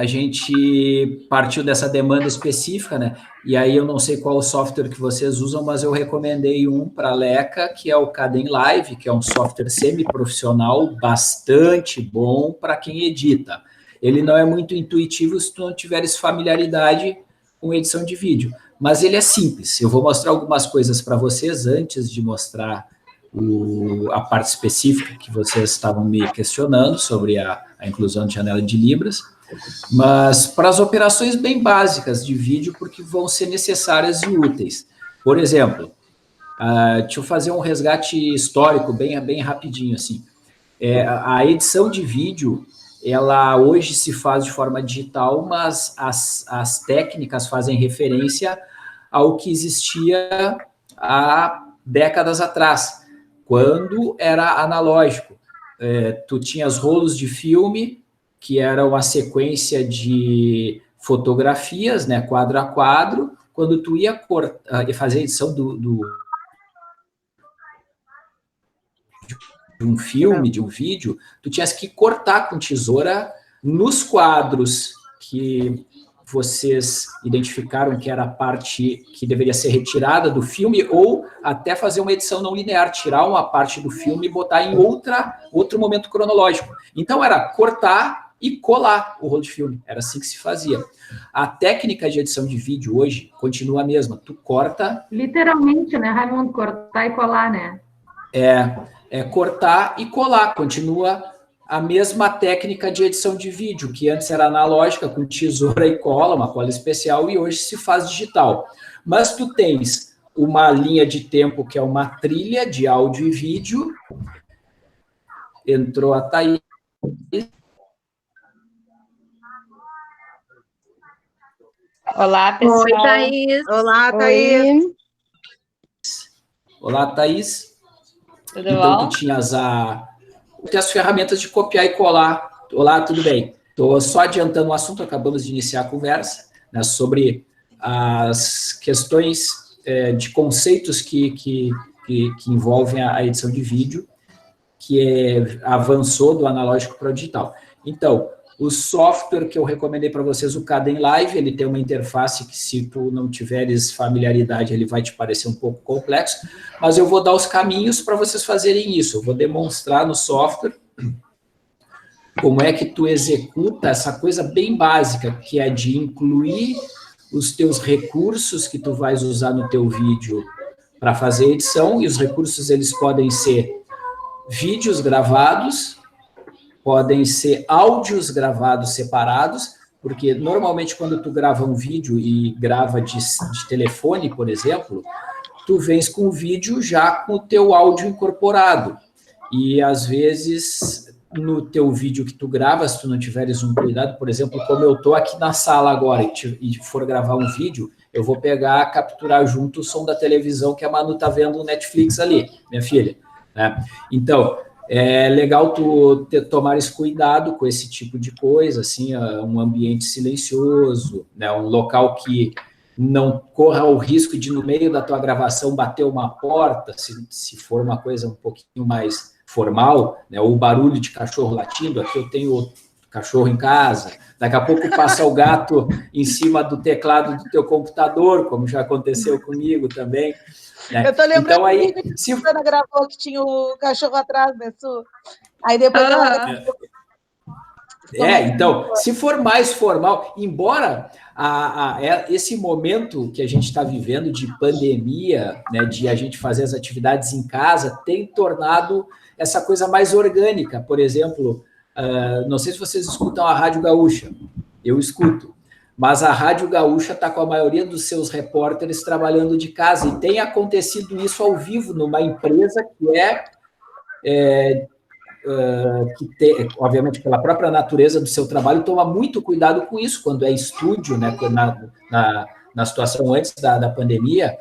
a gente partiu dessa demanda específica, né? E aí eu não sei qual o software que vocês usam, mas eu recomendei um para a Leca, que é o Kdenlive, que é um software semi-profissional bastante bom para quem edita. Ele não é muito intuitivo se tu não tiveres familiaridade com edição de vídeo, mas ele é simples. Eu vou mostrar algumas coisas para vocês antes de mostrar a parte específica que vocês estavam me questionando sobre a inclusão de janela de libras, mas para as operações bem básicas de vídeo, porque vão ser necessárias e úteis. Por exemplo, deixa eu fazer um resgate histórico bem rapidinho, assim. A edição de vídeo, ela hoje se faz de forma digital, mas as técnicas fazem referência ao que existia há décadas atrás, quando era analógico. Tu tinhas rolos de filme, que era uma sequência de fotografias, né, quadro a quadro. Quando tu ia fazer a edição de um filme, de um vídeo, tu tinhas que cortar com tesoura nos quadros que vocês identificaram que era a parte que deveria ser retirada do filme, ou até fazer uma edição não linear, tirar uma parte do filme e botar em outro momento cronológico. Então, era cortar e colar o rolo de filme. Era assim que se fazia. A técnica de edição de vídeo hoje continua a mesma. Tu corta... Literalmente, né, Raimundo? Cortar e colar, né? Cortar e colar. Continua a mesma técnica de edição de vídeo, que antes era analógica, com tesoura e cola, uma cola especial, e hoje se faz digital. Mas tu tens uma linha de tempo que é uma trilha de áudio e vídeo. Entrou a Thaís. Olá, pessoal. Oi, Thaís. Olá, Thaís. Oi. Olá, Thaís. Tudo então, bom? Tu tinhas as ferramentas de copiar e colar. Olá, tudo bem? Estou só adiantando um assunto, acabamos de iniciar a conversa, né, sobre as questões de conceitos que envolvem a edição de vídeo, que avançou do analógico para o digital. Então, o software que eu recomendei para vocês, o Kdenlive, ele tem uma interface que, se tu não tiveres familiaridade, ele vai te parecer um pouco complexo, mas eu vou dar os caminhos para vocês fazerem isso. Eu vou demonstrar no software como é que tu executa essa coisa bem básica, que é de incluir os teus recursos que tu vais usar no teu vídeo para fazer edição, e os recursos, eles podem ser vídeos gravados, podem ser áudios gravados separados, porque normalmente quando tu grava um vídeo e grava de telefone, por exemplo, tu vens com o vídeo já com o teu áudio incorporado. E às vezes no teu vídeo que tu grava, se tu não tiveres um cuidado, por exemplo, como eu estou aqui na sala agora e for gravar um vídeo, eu vou capturar junto o som da televisão que a Manu está vendo no Netflix ali, minha filha, né? Então, é legal tu tomar esse cuidado com esse tipo de coisa, assim, um ambiente silencioso, né, um local que não corra o risco de, no meio da tua gravação, bater uma porta, se for uma coisa um pouquinho mais formal, né, ou barulho de cachorro latindo. Aqui eu tenho cachorro em casa, daqui a pouco passa o gato em cima do teclado do teu computador, como já aconteceu comigo também. Né? Eu tô lembrando então, aí, que a Ana gravou que tinha o cachorro atrás, né, Su? Aí depois ela... então, se for mais formal, embora esse momento que a gente está vivendo de pandemia, né, de a gente fazer as atividades em casa, tem tornado essa coisa mais orgânica. Por exemplo, não sei se vocês escutam a Rádio Gaúcha, eu escuto, mas a Rádio Gaúcha está com a maioria dos seus repórteres trabalhando de casa, e tem acontecido isso ao vivo numa empresa que tem, obviamente, pela própria natureza do seu trabalho, toma muito cuidado com isso, quando é estúdio, né, na situação antes da pandemia.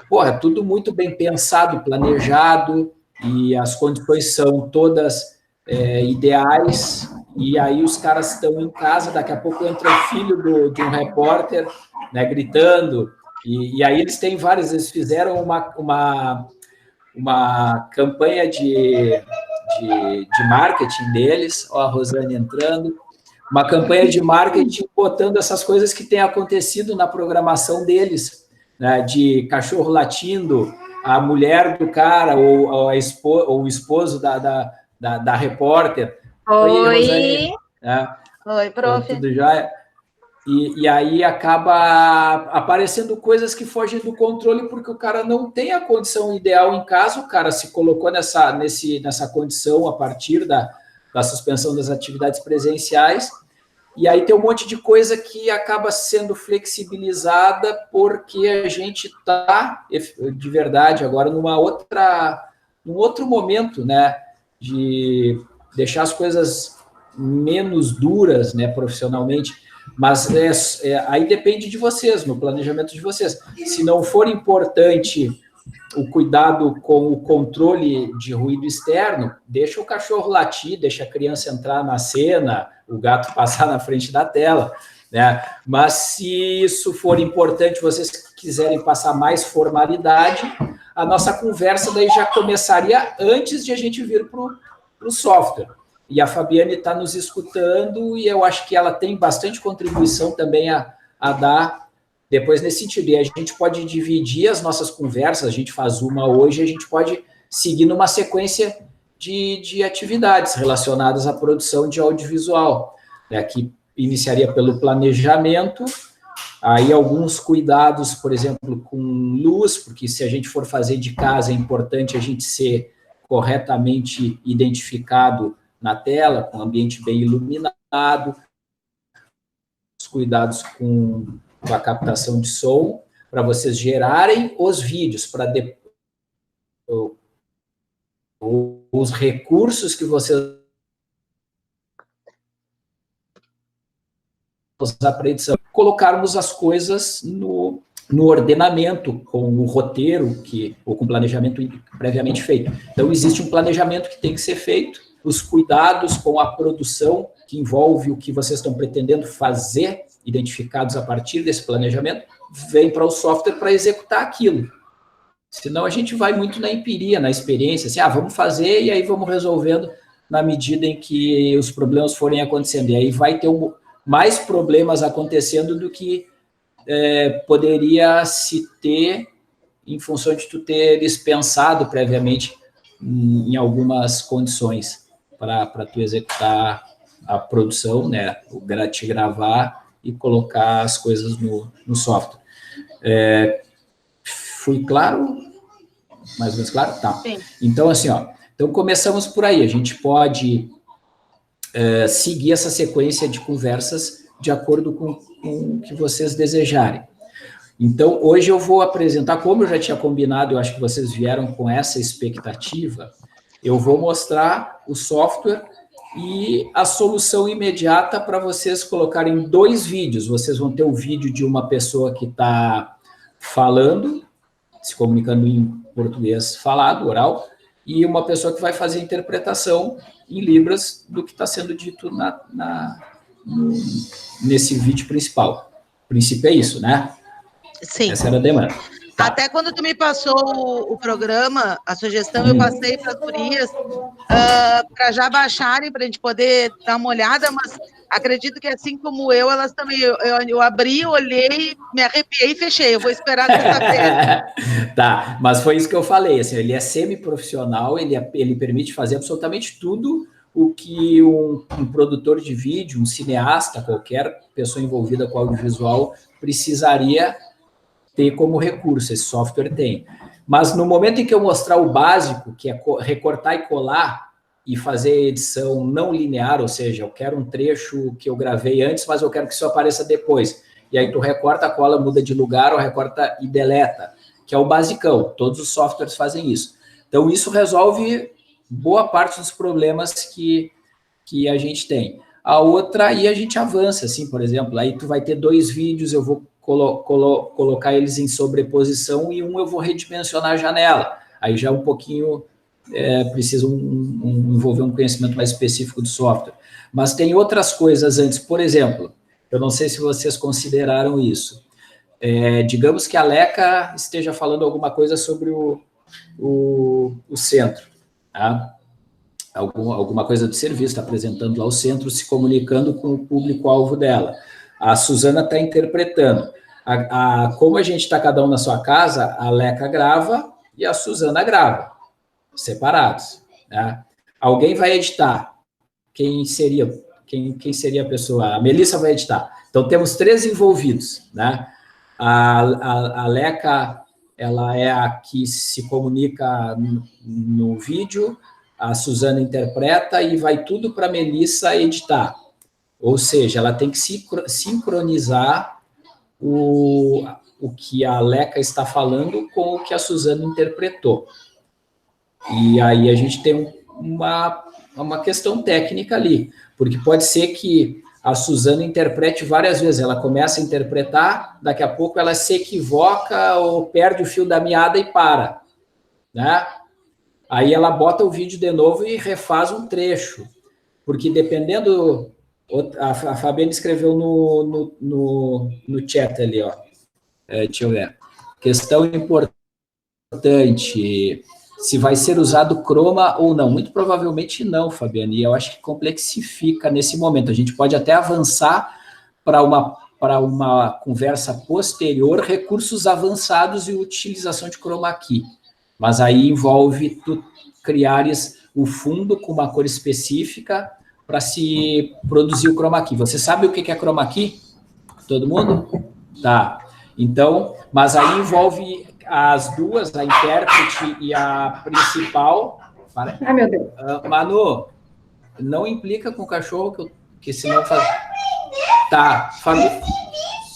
Porra, tudo muito bem pensado, planejado, e as condições são todas ideais, e aí os caras estão em casa, daqui a pouco entra o filho de um repórter, né, gritando, e aí eles têm vários, eles fizeram uma campanha de marketing deles, ó, a Rosane entrando, uma campanha de marketing botando essas coisas que têm acontecido na programação deles, né, de cachorro latindo, a mulher do cara ou o esposo da repórter. Oi, Rosane. Oi, prof. Tudo jóia? E aí acaba aparecendo coisas que fogem do controle porque o cara não tem a condição ideal em casa, o cara se colocou nessa condição a partir da suspensão das atividades presenciais, e aí tem um monte de coisa que acaba sendo flexibilizada porque a gente está, de verdade, agora num outro momento, né, de deixar as coisas menos duras, né, profissionalmente, mas aí depende de vocês, no planejamento de vocês. Se não for importante o cuidado com o controle de ruído externo, deixa o cachorro latir, deixa a criança entrar na cena, o gato passar na frente da tela, né? Mas se isso for importante, vocês quiserem passar mais formalidade, a nossa conversa daí já começaria antes de a gente vir para o software. E a Fabiane está nos escutando e eu acho que ela tem bastante contribuição também a dar depois nesse sentido. E a gente pode dividir as nossas conversas, a gente faz uma hoje, a gente pode seguir numa sequência de atividades relacionadas à produção de audiovisual, né, que iniciaria pelo planejamento, aí alguns cuidados, por exemplo, com luz, porque se a gente for fazer de casa, é importante a gente ser corretamente identificado na tela, com o ambiente bem iluminado, os cuidados com a captação de som, para vocês gerarem os vídeos, para os recursos que vocês usar para edição, colocarmos as coisas no ordenamento, com o roteiro, ou com o planejamento previamente feito. Então, existe um planejamento que tem que ser feito, os cuidados com a produção, que envolve o que vocês estão pretendendo fazer, identificados a partir desse planejamento, vem para o software para executar aquilo. Senão a gente vai muito na empiria, na experiência, assim, vamos fazer e aí vamos resolvendo na medida em que os problemas forem acontecendo. E aí vai ter mais problemas acontecendo do que poderia se ter em função de tu teres pensado previamente em algumas condições para tu executar a produção, né, te gravar e colocar as coisas no software. Fui claro? Mais ou menos claro? Tá. Sim. Então, assim, então começamos por aí. A gente pode seguir essa sequência de conversas de acordo com o que vocês desejarem. Então, hoje eu vou apresentar, como eu já tinha combinado, eu acho que vocês vieram com essa expectativa, eu vou mostrar o software e a solução imediata para vocês colocarem 2 vídeos. Vocês vão ter o vídeo de uma pessoa que está falando, se comunicando em português falado, oral, e uma pessoa que vai fazer interpretação em Libras do que está sendo dito nesse vídeo principal. O princípio é isso, né? Sim. Essa era a demanda. Tá. Até quando tu me passou o programa, a sugestão, eu passei para as gurias para já baixarem, para a gente poder dar uma olhada, mas acredito que assim como eu, elas também, eu abri, olhei, me arrepiei e fechei, eu vou esperar sexta-feira. Tá, mas foi isso que eu falei, assim, ele é semi-profissional, ele permite fazer absolutamente tudo o que um produtor de vídeo, um cineasta, qualquer pessoa envolvida com audiovisual precisaria ter como recurso, esse software tem. Mas no momento em que eu mostrar o básico, que é recortar e colar e fazer edição não linear, ou seja, eu quero um trecho que eu gravei antes, mas eu quero que isso apareça depois. E aí tu recorta, cola, muda de lugar, ou recorta e deleta, que é o basicão. Todos os softwares fazem isso. Então, isso resolve boa parte dos problemas que a gente tem. A outra, aí a gente avança, assim, por exemplo, aí tu vai ter 2 vídeos, eu vou colocar eles em sobreposição e eu vou redimensionar a janela. Aí já um pouquinho precisa envolver um conhecimento mais específico do software. Mas tem outras coisas antes, por exemplo, eu não sei se vocês consideraram isso. Digamos que a Leca esteja falando alguma coisa sobre o centro, tá? alguma coisa do serviço, está apresentando lá o centro, se comunicando com o público-alvo dela. A Suzana está interpretando. Como a gente está cada um na sua casa, a Leca grava e a Suzana grava, separados. Né? Alguém vai editar. Quem seria a pessoa? A Melissa vai editar. Então, temos 3 envolvidos. Né? A Leca, ela é a que se comunica no vídeo, a Suzana interpreta e vai tudo para a Melissa editar. Ou seja, ela tem que sincronizar o que a Leca está falando com o que a Suzana interpretou. E aí a gente tem uma questão técnica ali, porque pode ser que a Suzana interprete várias vezes, ela começa a interpretar, daqui a pouco ela se equivoca ou perde o fio da meada e para, né? Aí ela bota o vídeo de novo e refaz um trecho, porque dependendo... A Fabiana escreveu no chat ali, ó. Deixa eu ver. Questão importante, se vai ser usado Chroma ou não. Muito provavelmente não, Fabiana, e eu acho que complexifica nesse momento. A gente pode até avançar para uma conversa posterior, recursos avançados e utilização de Chroma Key. Mas aí envolve tu criares o fundo com uma cor específica para se produzir o Chroma Key. Você sabe o que é Chroma Key? Todo mundo? Tá. Então, mas aí envolve as duas, a intérprete e a principal. Ai, meu Deus. Manu, não implica com o cachorro, que senão faz... Tá,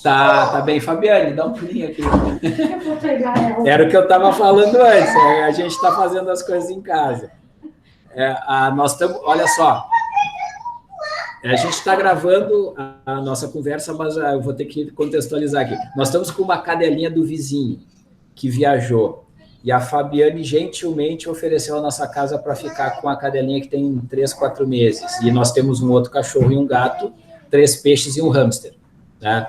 tá bem. Fabiane, dá um pulinho aqui. Eu vou pegar ela. Era o que eu estava falando antes, a gente está fazendo as coisas em casa. Nós estamos, olha só, a gente está gravando a nossa conversa, mas eu vou ter que contextualizar aqui. Nós estamos com uma cadelinha do vizinho que viajou, e a Fabiane gentilmente ofereceu a nossa casa para ficar com a cadelinha que tem 3, 4 meses. E nós temos um outro cachorro e um gato, 3 peixes e um hamster. Né?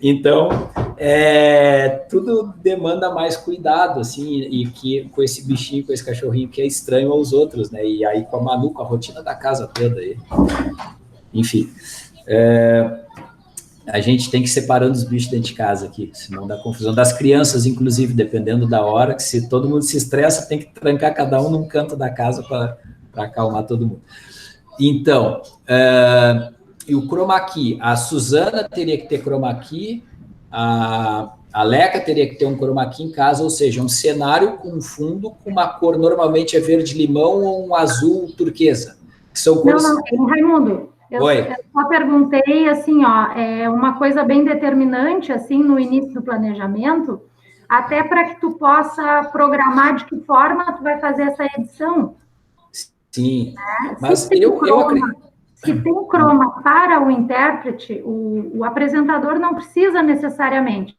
Então, tudo demanda mais cuidado, assim, e que com esse bichinho, com esse cachorrinho que é estranho aos outros, né? E aí com a Manu, com a rotina da casa toda aí. Enfim, a gente tem que ir separando os bichos dentro de casa aqui, senão dá confusão. Das crianças, inclusive, dependendo da hora, que se todo mundo se estressa, tem que trancar cada um num canto da casa para acalmar todo mundo. Então, e o Chroma Key, a Suzana teria que ter Chroma Key, a Leca teria que ter um Chroma Key em casa, ou seja, um cenário com fundo com uma cor, normalmente é verde-limão ou um azul turquesa. Que são cores... Não, Raimundo, eu só perguntei, assim, ó, uma coisa bem determinante, assim, no início do planejamento, até para que tu possa programar de que forma tu vai fazer essa edição. Sim, né? Mas eu acredito... Se tem Chroma para o intérprete, o apresentador não precisa necessariamente.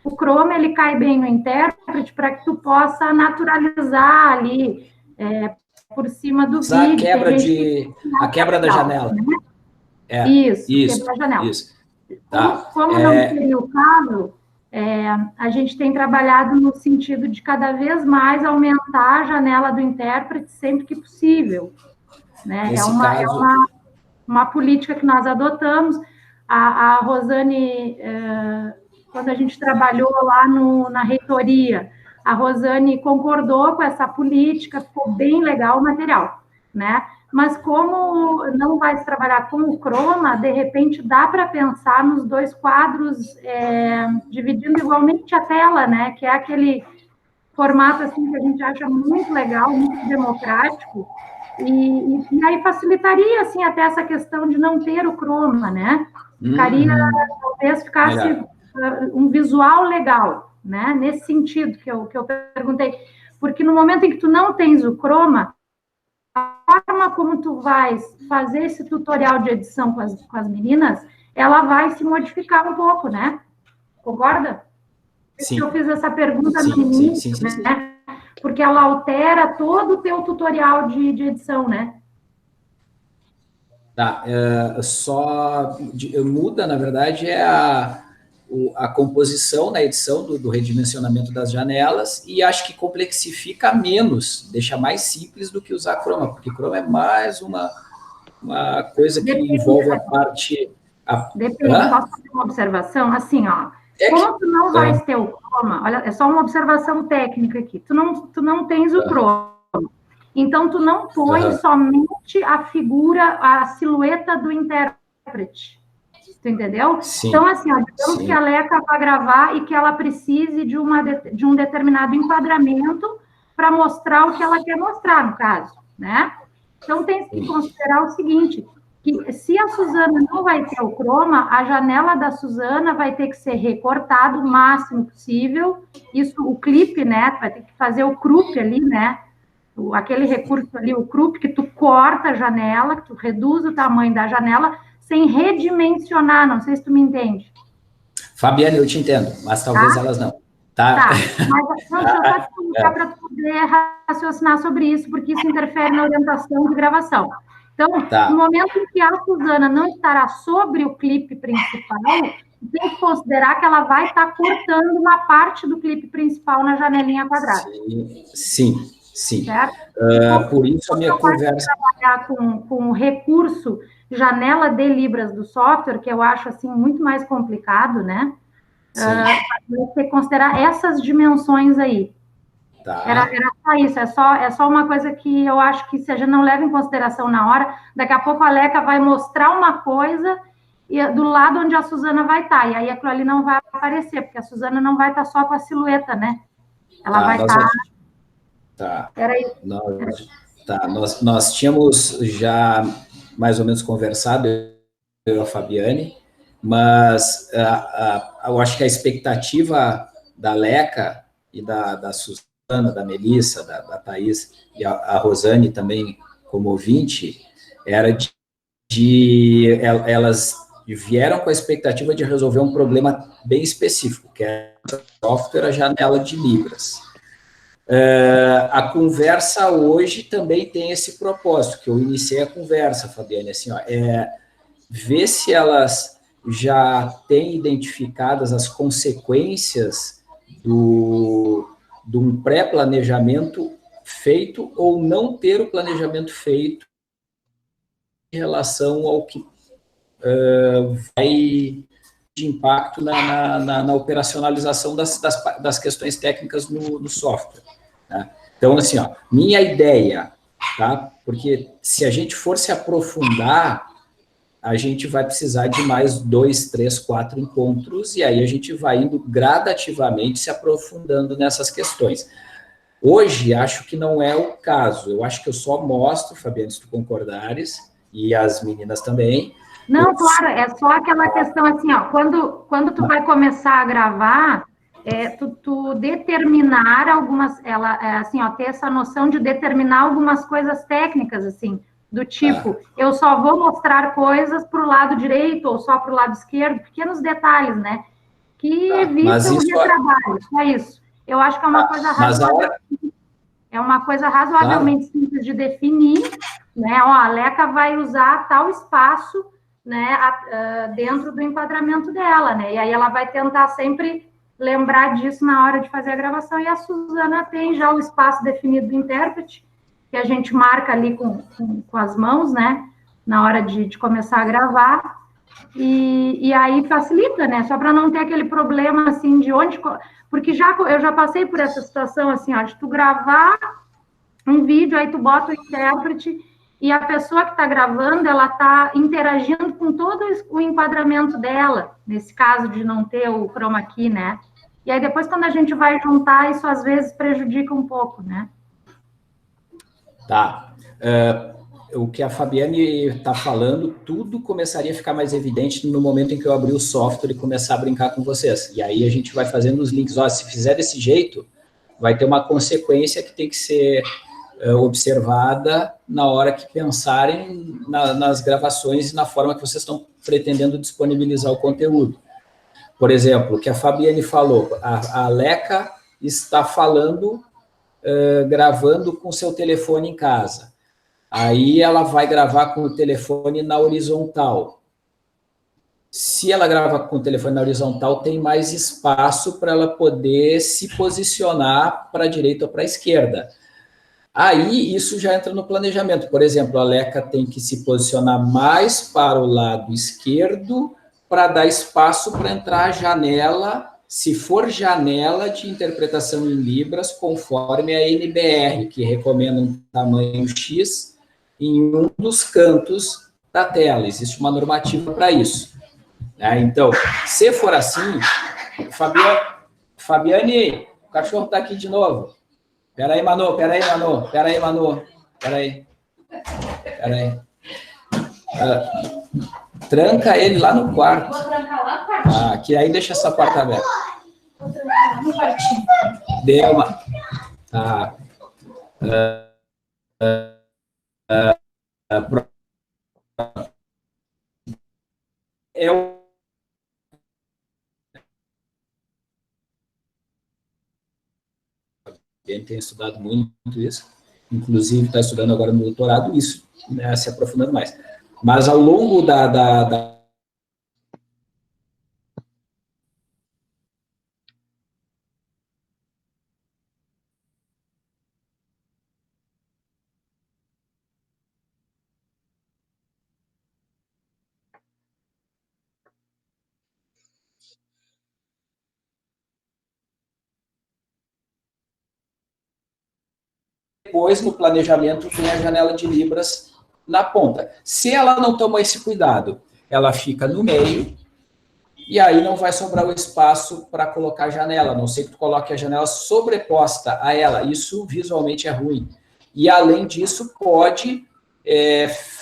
O Chroma, ele cai bem no intérprete para que tu possa naturalizar ali, por cima do vídeo. A quebra da janela. Né? Isso, quebra da janela. Isso. Tá. Como não seria o caso, a gente tem trabalhado no sentido de cada vez mais aumentar a janela do intérprete sempre que possível. Né? É uma política que nós adotamos. A Rosane, quando a gente trabalhou lá na reitoria, a Rosane concordou com essa política, ficou bem legal o material, né? Mas como não vai se trabalhar com o Chroma, de repente dá para pensar nos 2 quadros, dividindo igualmente a tela, né? Que é aquele formato assim que a gente acha muito legal, muito democrático, e aí facilitaria assim até essa questão de não ter o Chroma, né? Talvez ficasse um visual legal, né? Nesse sentido que eu perguntei, porque no momento em que tu não tens o Chroma, a forma como tu vais fazer esse tutorial de edição com as meninas, ela vai se modificar um pouco, né? Concorda? Sim. Eu fiz essa pergunta no início, né? Porque ela altera todo o teu tutorial de edição, né? Tá, muda, na verdade, a composição na edição do redimensionamento das janelas, e acho que complexifica menos, deixa mais simples do que usar croma, porque croma é mais uma coisa que envolve a parte... Depende, posso fazer uma observação? Assim, ó, como tu não vais ter o croma, olha, é só uma observação técnica aqui, tu não tens o croma, então tu não põe somente a figura, a silhueta do intérprete, tu entendeu? Sim. Então, assim, ó, digamos que a Leca vai gravar e que ela precise de um determinado enquadramento para mostrar o que ela quer mostrar, no caso, né? Então, tem que considerar o seguinte, que se a Suzana não vai ter o croma, a janela da Suzana vai ter que ser recortada o máximo possível, isso, o clipe, né, tu vai ter que fazer o croup ali, né, aquele recurso ali, o croup, que tu corta a janela, que tu reduz o tamanho da janela, sem redimensionar, não sei se tu me entende. Fabiane, eu te entendo, mas talvez elas não. Tá, mas não, deixa eu só te explicar para tu poder raciocinar sobre isso, porque isso interfere na orientação de gravação. Então, no momento em que a Suzana não estará sobre o clipe principal, tem que considerar que ela vai estar cortando uma parte do clipe principal na janelinha quadrada. Sim. Certo? Por isso a minha conversa... trabalhar com o recurso janela de libras do software, que eu acho assim muito mais complicado, né? Tem que considerar essas dimensões aí. Era só isso, é só uma coisa que eu acho que se a gente não leva em consideração na hora, daqui a pouco a Leca vai mostrar uma coisa e do lado onde a Suzana vai estar, e aí aquilo ali não vai aparecer, porque a Suzana não vai estar só com a silhueta, né? Ela vai estar... Era isso. Nós tínhamos já mais ou menos conversado, eu e a Fabiane, mas eu acho que a expectativa da Leca e da Suzana, da Melissa, da Thaís e a Rosane também como ouvinte, era elas vieram com a expectativa de resolver um problema bem específico, que é o software, a janela de libras. A conversa hoje também tem esse propósito, que eu iniciei a conversa, Fabiane, assim, ó, ver se elas já têm identificadas as consequências de um pré-planejamento feito ou não ter o planejamento feito em relação ao que vai de impacto na operacionalização das questões técnicas no software. Tá? Então, assim, ó, minha ideia, tá? Porque se a gente for se aprofundar, a gente vai precisar de mais 2, 3, 4 encontros, e aí a gente vai indo gradativamente se aprofundando nessas questões. Hoje, acho que não é o caso. Eu acho que eu só mostro, Fabiane, se tu concordares, e as meninas também. Não, claro, é só aquela questão assim, ó, quando tu vai começar a gravar, tu determinar algumas, assim, ó, ter essa noção de determinar algumas coisas técnicas, assim, do tipo, eu só vou mostrar coisas para o lado direito ou só para o lado esquerdo, pequenos detalhes, né, que evitam o retrabalho, só isso. Eu acho que é uma coisa razoavelmente simples de definir, né, ó, a Leca vai usar tal espaço, né, dentro do enquadramento dela, né, e aí ela vai tentar sempre lembrar disso na hora de fazer a gravação, e a Suzana tem já o espaço definido do intérprete, que a gente marca ali com as mãos, né, na hora de começar a gravar, e aí facilita, né, só para não ter aquele problema, assim, de onde... Porque eu já passei por essa situação, assim, ó, de tu gravar um vídeo, aí tu bota o intérprete, e a pessoa que está gravando, ela está interagindo com todo o enquadramento dela, nesse caso de não ter o chroma key, né? E aí depois, quando a gente vai juntar, isso às vezes prejudica um pouco, né? Tá. O que a Fabiane está falando, tudo começaria a ficar mais evidente no momento em que eu abrir o software e começar a brincar com vocês. E aí a gente vai fazendo os links. Ó, se fizer desse jeito, vai ter uma consequência que tem que ser observada na hora que pensarem nas gravações e na forma que vocês estão pretendendo disponibilizar o conteúdo. Por exemplo, o que a Fabiane falou, a Leca está falando, gravando com seu telefone em casa. Aí ela vai gravar com o telefone na horizontal, Se ela grava com o telefone na horizontal, tem mais espaço para ela poder se posicionar para a direita ou para a esquerda. Aí, isso já entra no planejamento. Por exemplo, a Leica tem que se posicionar mais para o lado esquerdo para dar espaço para entrar a janela, se for janela de interpretação em libras, conforme a NBR, que recomenda um tamanho X em um dos cantos da tela. Existe uma normativa para isso. Então, se for assim, Fabiane, o cachorro está aqui de novo. Peraí, Manu. Tranca ele lá no quarto. Vou trancar lá no quartinho. Que aí deixa essa porta aberta. Vou trancar lá no quartinho. Deu uma... Tá. Ele tem estudado muito isso, inclusive está estudando agora no doutorado isso, né, se aprofundando mais. Mas ao longo Depois, no planejamento, vem a janela de libras na ponta. Se ela não toma esse cuidado, ela fica no meio, e aí não vai sobrar o espaço para colocar a janela, a não ser que tu coloque a janela sobreposta a ela. Isso visualmente é ruim. E, além disso, pode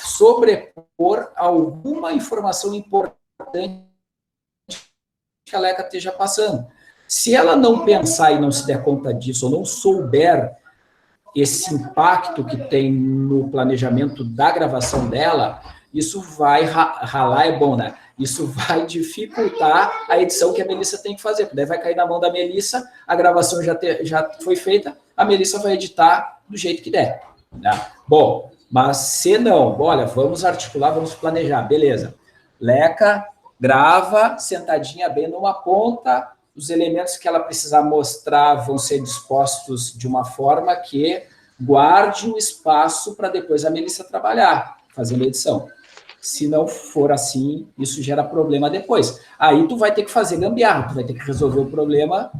sobrepor alguma informação importante que a Leica esteja passando. Se ela não pensar e não se der conta disso, ou não souber esse impacto que tem no planejamento da gravação dela, isso vai ralar, é bom, né? Isso vai dificultar a edição que a Melissa tem que fazer, porque daí vai cair na mão da Melissa, a gravação já foi feita, a Melissa vai editar do jeito que der. Né? Bom, mas se não, olha, vamos articular, vamos planejar, beleza. Leica grava sentadinha bem numa ponta, os elementos que ela precisar mostrar vão ser dispostos de uma forma que guarde o espaço para depois a Melissa trabalhar, fazendo edição. Se não for assim, isso gera problema depois. Aí tu vai ter que fazer gambiarra, tu vai ter que resolver o problema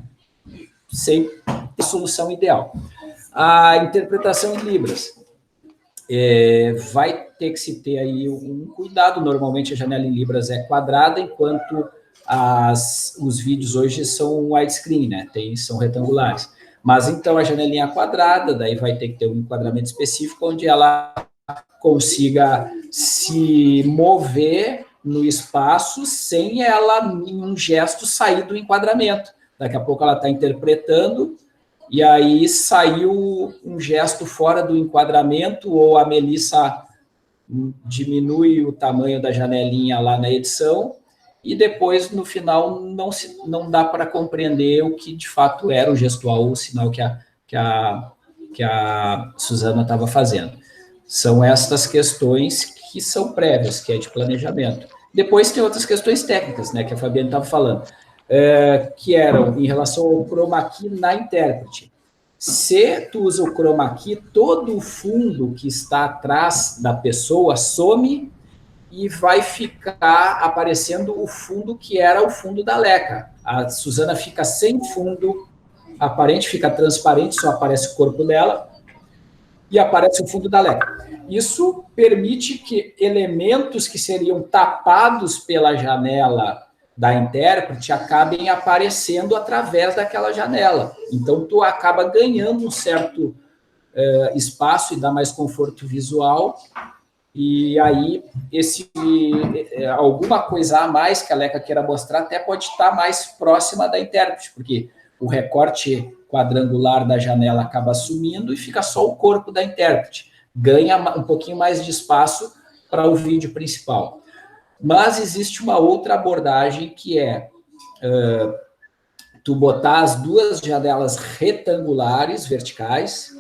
sem ter solução ideal. A interpretação em libras. Vai ter que se ter aí um cuidado. Normalmente a janela em libras é quadrada, enquanto os vídeos hoje são widescreen, né? São retangulares. Mas então a janelinha quadrada, daí vai ter que ter um enquadramento específico onde ela consiga se mover no espaço sem ela, em um gesto, sair do enquadramento. Daqui a pouco ela está interpretando e aí saiu um gesto fora do enquadramento, ou a Melissa diminui o tamanho da janelinha lá na edição, e depois, no final, não dá para compreender o que de fato era o gestual, o sinal que a Suzana estava fazendo. São estas questões que são prévias, que é de planejamento. Depois tem outras questões técnicas, né, que a Fabiana estava falando, que eram em relação ao chroma key na intérprete. Se tu usa o chroma key, todo o fundo que está atrás da pessoa some e vai ficar aparecendo o fundo que era o fundo da Leica. A Suzana fica sem fundo aparente, fica transparente, só aparece o corpo dela e aparece o fundo da Leica. Isso permite que elementos que seriam tapados pela janela da intérprete acabem aparecendo através daquela janela. Então, tu acaba ganhando um certo espaço e dá mais conforto visual. E aí, alguma coisa a mais que a Leica queira mostrar até pode estar mais próxima da intérprete, porque o recorte quadrangular da janela acaba sumindo e fica só o corpo da intérprete. Ganha um pouquinho mais de espaço para o vídeo principal. Mas existe uma outra abordagem que é tu botar as duas janelas retangulares, verticais,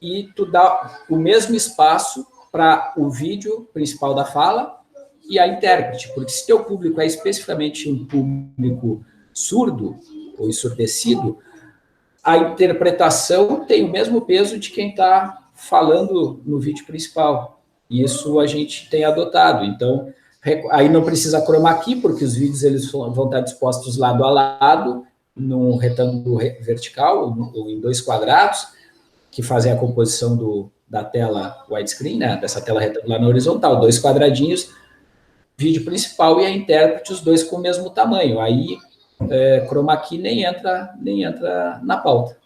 e tu dá o mesmo espaço para o vídeo principal da fala e a intérprete, porque se teu público é especificamente um público surdo ou ensurdecido, a interpretação tem o mesmo peso de quem está falando no vídeo principal. E isso a gente tem adotado. Então, aí não precisa chroma key, porque os vídeos eles vão estar dispostos lado a lado, num retângulo vertical, ou em 2 quadrados, que fazem a composição da tela widescreen, né? Dessa tela retangular na horizontal, 2 quadradinhos, vídeo principal e a intérprete, os 2 com o mesmo tamanho. Aí, chroma key nem entra na pauta.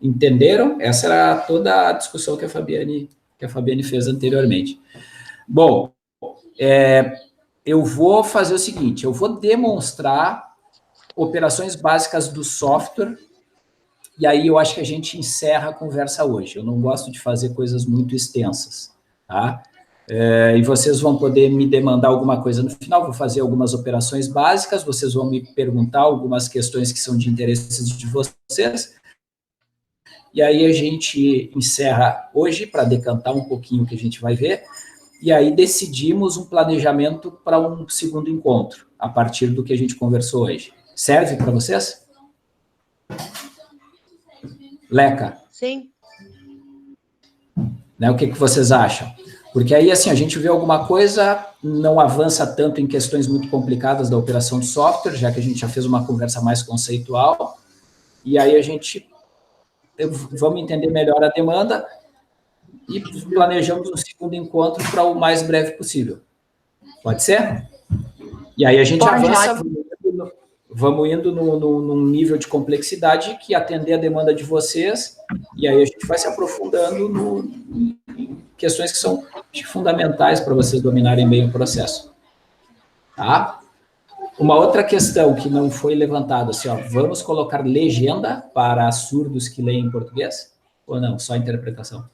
Entenderam? Essa era toda a discussão que a Fabiane fez anteriormente. Bom, eu vou fazer o seguinte, eu vou demonstrar operações básicas do software, e aí eu acho que a gente encerra a conversa hoje. Eu não gosto de fazer coisas muito extensas, tá? E vocês vão poder me demandar alguma coisa no final, vou fazer algumas operações básicas, vocês vão me perguntar algumas questões que são de interesse de vocês, e aí a gente encerra hoje para decantar um pouquinho o que a gente vai ver, e aí decidimos um planejamento para um segundo encontro, a partir do que a gente conversou hoje. Serve para vocês? Leca? Sim. Né, o que vocês acham? Porque aí, assim, a gente vê alguma coisa, não avança tanto em questões muito complicadas da operação de software, já que a gente já fez uma conversa mais conceitual, e aí vamos entender melhor a demanda e planejamos um segundo encontro para o mais breve possível. Pode ser? E aí a gente avança, vamos indo num nível de complexidade que atender a demanda de vocês, e aí a gente vai se aprofundando em questões que são fundamentais para vocês dominarem bem o processo. Tá? Uma outra questão que não foi levantada, assim, ó, vamos colocar legenda para surdos que leem em português? Ou não, só interpretação?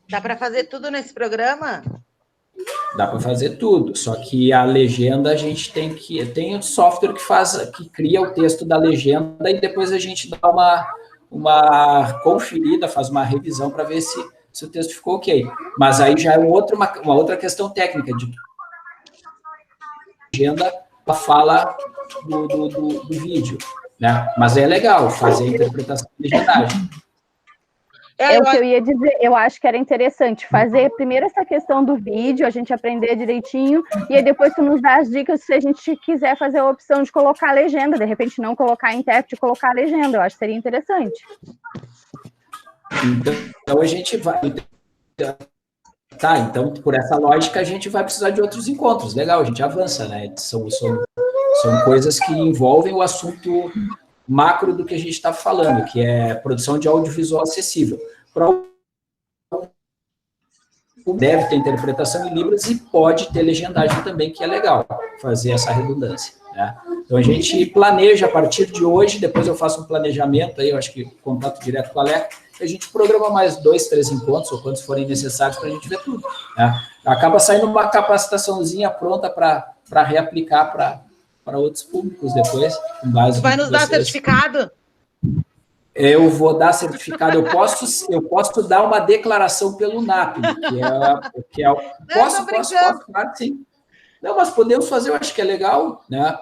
Dá para fazer tudo nesse programa? Dá para fazer tudo, só que a legenda a gente tem um software que cria o texto da legenda e depois a gente dá uma conferida, faz uma revisão para ver se o texto ficou ok. Mas aí já é uma outra questão técnica de legenda a fala do vídeo, né? Mas é legal fazer a interpretação de legendagem. É o que eu ia dizer, eu acho que era interessante fazer primeiro essa questão do vídeo, a gente aprender direitinho, e aí depois tu nos dá as dicas se a gente quiser fazer a opção de colocar a legenda, de repente não colocar a intérprete, colocar a legenda, eu acho que seria interessante. Então a gente vai... Tá, então por essa lógica a gente vai precisar de outros encontros, legal, a gente avança, né? São coisas que envolvem o assunto macro do que a gente está falando, que é produção de audiovisual acessível. Deve ter interpretação em Libras e pode ter legendagem também, que é legal fazer essa redundância, né? Então, a gente planeja a partir de hoje, depois eu faço um planejamento, aí eu acho que contato direto com a Leca, a gente programa mais 2, 3 encontros, ou quantos forem necessários para a gente ver tudo, né? Acaba saindo uma capacitaçãozinha pronta para reaplicar para outros públicos depois. Com base. Tu vai nos dar certificado? Eu vou dar certificado. Eu posso dar uma declaração pelo NAP, posso, claro que sim. Não, mas podemos fazer, eu acho que é legal, né?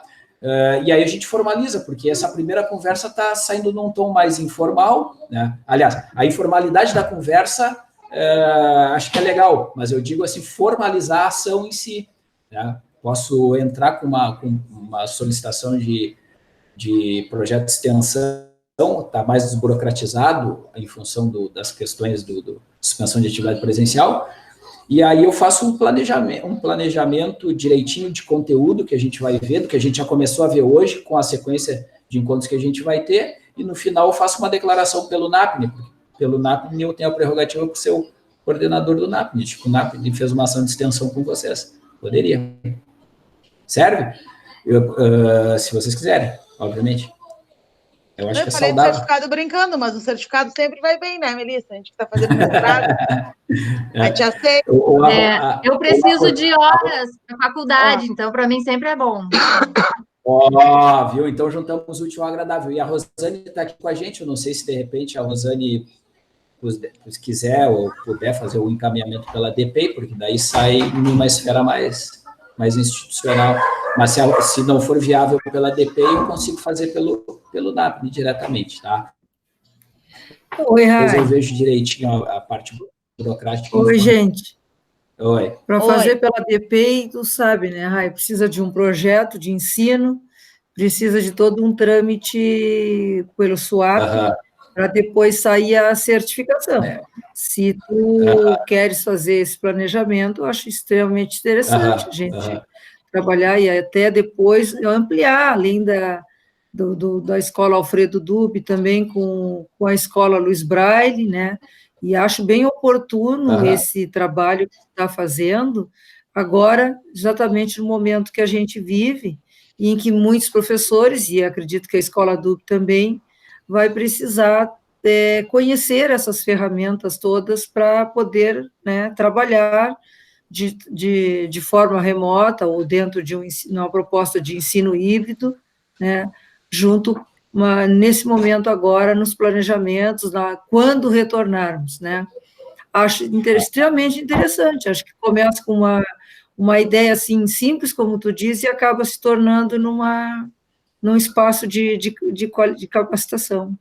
E aí a gente formaliza, porque essa primeira conversa está saindo num tom mais informal, né? Aliás, a informalidade da conversa acho que é legal, mas eu digo assim, formalizar a ação em si, né? Posso entrar com uma solicitação de projeto de extensão, está mais desburocratizado em função das questões do suspensão de atividade presencial, e aí eu faço um planejamento direitinho de conteúdo que a gente vai ver, do que a gente já começou a ver hoje, com a sequência de encontros que a gente vai ter, e no final eu faço uma declaração pelo NAPNE, porque pelo NAPNE eu tenho a prerrogativa para ser o coordenador do NAPNE, tipo, o NAPNE fez uma ação de extensão com vocês, poderia. Serve? Se vocês quiserem, obviamente. Eu acho que é saudável. Eu falei de certificado brincando, mas o certificado sempre vai bem, né, Melissa? A gente está fazendo mestrado. A gente aceita. Eu preciso de horas na faculdade, então para mim sempre é bom. Viu? Então juntamos o útil ao agradável. E a Rosane está aqui com a gente, eu não sei se de repente a Rosane se quiser ou puder fazer o encaminhamento pela DPEI, porque daí sai numa esfera mais institucional. Mas se não for viável pela DPEI, eu consigo fazer pelo DAPNE diretamente, tá? Oi, Rai. Depois eu vejo direitinho a parte burocrática. Oi, gente. Oi. Para fazer pela DPEI, tu sabe, né, Rai? Precisa de um projeto de ensino, precisa de todo um trâmite pelo SUAP, para depois sair a certificação. Se tu queres fazer esse planejamento, eu acho extremamente interessante a gente trabalhar e até depois ampliar, além da Escola Alfredo Dube, também com a Escola Luiz Braille, né? E acho bem oportuno esse trabalho que está fazendo agora, exatamente no momento que a gente vive, e em que muitos professores, e acredito que a Escola Dube também, vai precisar conhecer essas ferramentas todas para poder, né, trabalhar de forma remota ou dentro de uma proposta de ensino híbrido, né, junto, nesse momento agora, nos planejamentos, quando retornarmos, né. Acho extremamente interessante, acho que começa com uma ideia assim simples, como tu diz, e acaba se tornando num espaço de capacitação.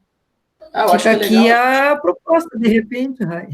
Fica aqui a proposta, de repente, Rai.